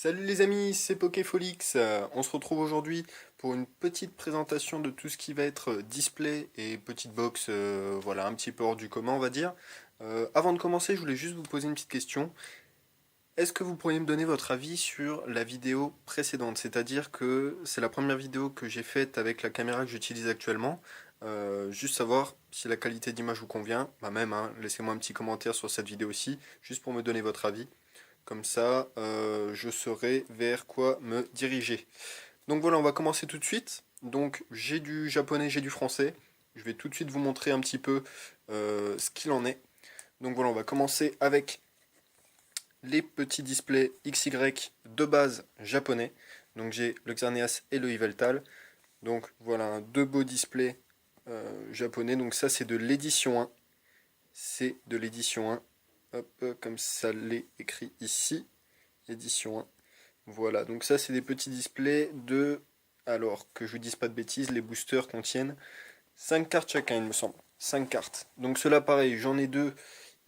Salut les amis, c'est Pokéfolix. On se retrouve aujourd'hui pour une petite présentation de tout ce qui va être display et petite box, voilà, un petit peu hors du commun on va dire. Avant de commencer, je voulais juste vous poser une petite question. Est-ce que vous pourriez me donner votre avis sur la vidéo précédente? C'est-à-dire que c'est la première vidéo que j'ai faite avec la caméra que j'utilise actuellement. Juste savoir si la qualité d'image vous convient. Bah même, hein, laissez-moi un petit commentaire sur cette vidéo aussi, juste pour me donner votre avis. Comme ça, je saurai vers quoi me diriger. Donc voilà, on va commencer tout de suite. Donc j'ai du japonais, j'ai du français. Je vais tout de suite vous montrer un petit peu ce qu'il en est. Donc voilà, on va commencer avec les petits displays XY de base japonais. Donc j'ai le Xerneas et le Yveltal. Donc voilà, deux beaux displays japonais. Donc ça c'est de l'édition 1. C'est de l'édition 1. Hop, comme ça l'est écrit ici. Édition 1. Voilà, donc ça c'est des petits displays de... Alors, que je vous dise pas de bêtises, les boosters contiennent 5 cartes chacun, il me semble. 5 cartes. Donc cela pareil, j'en ai deux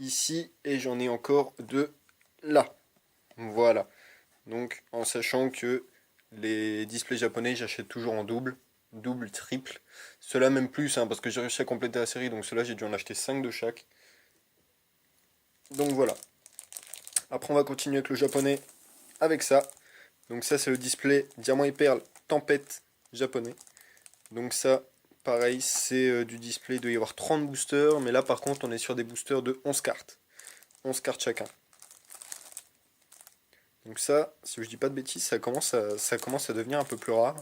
ici et j'en ai encore deux là. Voilà. Donc en sachant que les displays japonais, j'achète toujours en double. Double, triple. Cela même plus, hein, parce que j'ai réussi à compléter la série, donc cela j'ai dû en acheter 5 de chaque. Donc voilà. Après on va continuer avec le japonais avec ça. Donc ça c'est le display Diamant et Perle Tempête japonais. Donc ça, pareil, c'est du display, il doit y avoir 30 boosters, mais là par contre on est sur des boosters de 11 cartes. 11 cartes chacun. Donc ça, si je dis pas de bêtises, ça commence à devenir un peu plus rare.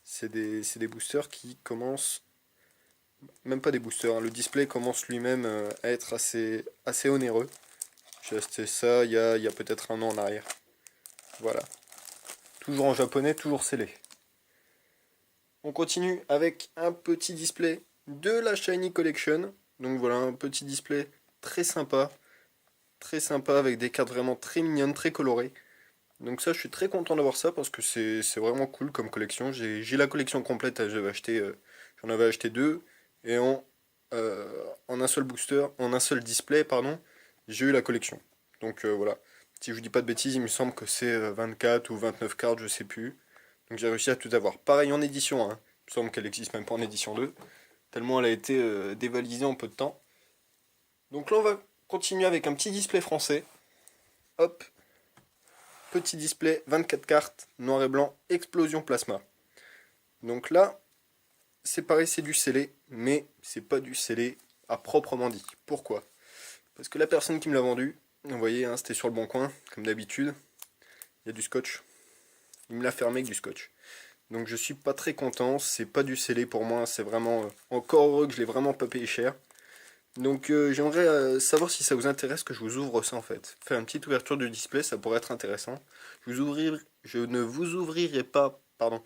C'est des boosters qui commencent... Même pas des boosters, hein, le display commence lui-même à être assez onéreux. J'ai acheté ça il y a peut-être un an en arrière. Voilà. Toujours en japonais, toujours scellé. On continue avec un petit display de la Shiny Collection. Donc voilà, un petit display très sympa avec des cartes vraiment très mignonnes, très colorées. Donc ça, je suis très content d'avoir ça parce que c'est vraiment cool comme collection. J'ai la collection complète, j'en avais acheté deux et en un seul booster, en un seul display, pardon, j'ai eu la collection. Donc voilà, si je vous dis pas de bêtises, il me semble que c'est 24 ou 29 cartes, je sais plus. Donc j'ai réussi à tout avoir. Pareil en édition 1, hein. Il me semble qu'elle existe même pas en édition 2, tellement elle a été dévalisée en peu de temps. Donc là on va continuer avec un petit display français. Hop, petit display, 24 cartes, noir et blanc, explosion plasma. Donc là, c'est pareil, c'est du scellé, mais c'est pas du scellé à proprement dit. Pourquoi? Parce que la personne qui me l'a vendu, vous voyez, hein, c'était sur le bon coin, comme d'habitude, il y a du scotch. Il me l'a fermé avec du scotch. Donc je suis pas très content, c'est pas du scellé pour moi, c'est vraiment encore heureux que je l'ai vraiment pas payé cher. Donc j'aimerais savoir si ça vous intéresse que je vous ouvre ça en fait. Faire une petite ouverture du display, ça pourrait être intéressant. Je ne vous ouvrirai pas pardon,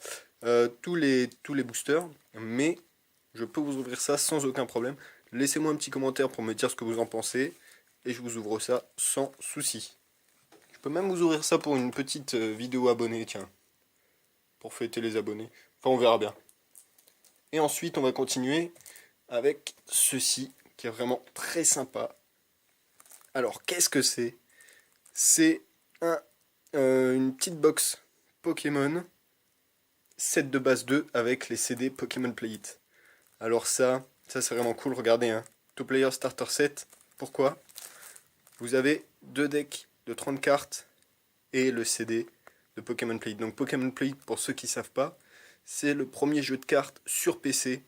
tous les boosters, mais je peux vous ouvrir ça sans aucun problème. Laissez-moi un petit commentaire pour me dire ce que vous en pensez, et je vous ouvre ça sans souci. Je peux même vous ouvrir ça pour une petite vidéo abonnée, tiens, pour fêter les abonnés. Enfin, on verra bien. Et ensuite, on va continuer avec ceci, qui est vraiment très sympa. Alors, qu'est-ce que c'est? C'est une petite box Pokémon, set de base 2 avec les CD Pokémon Play It. Alors ça c'est vraiment cool, regardez, hein. Two Player Starter Set, pourquoi? Vous avez deux decks de 30 cartes et le CD de Pokémon Play It. Donc Pokémon Play It, pour ceux qui ne savent pas, c'est le premier jeu de cartes sur PC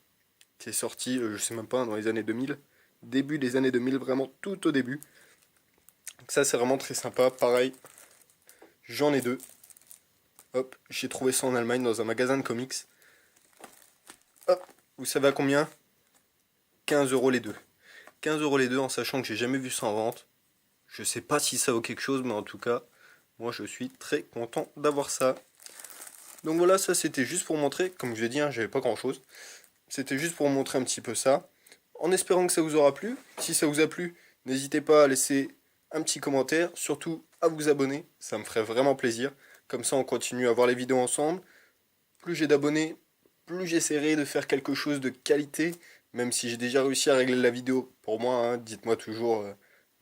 qui est sorti, je sais même pas, dans les années 2000. Début des années 2000, vraiment tout au début. Donc ça c'est vraiment très sympa, pareil, j'en ai deux. Hop, j'ai trouvé ça en Allemagne dans un magasin de comics. Hop, vous savez à combien? 15 € les deux. 15 € les deux en sachant que j'ai jamais vu ça en vente. Je sais pas si ça vaut quelque chose, mais en tout cas, moi je suis très content d'avoir ça. Donc voilà, ça c'était juste pour montrer, comme je l'ai dit, hein, j'avais pas grand chose. C'était juste pour montrer un petit peu ça. En espérant que ça vous aura plu. Si ça vous a plu, n'hésitez pas à laisser un petit commentaire, surtout à vous abonner, ça me ferait vraiment plaisir. Comme ça on continue à voir les vidéos ensemble. Plus j'ai d'abonnés, plus j'essaierai de faire quelque chose de qualité, même si j'ai déjà réussi à régler la vidéo pour moi, hein, dites-moi toujours,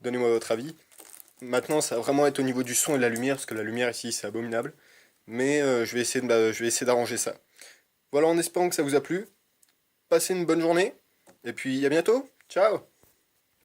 donnez-moi votre avis. Maintenant, ça va vraiment être au niveau du son et de la lumière, parce que la lumière ici, c'est abominable. Mais je vais essayer d'arranger ça. Voilà, en espérant que ça vous a plu. Passez une bonne journée. Et puis, à bientôt. Ciao!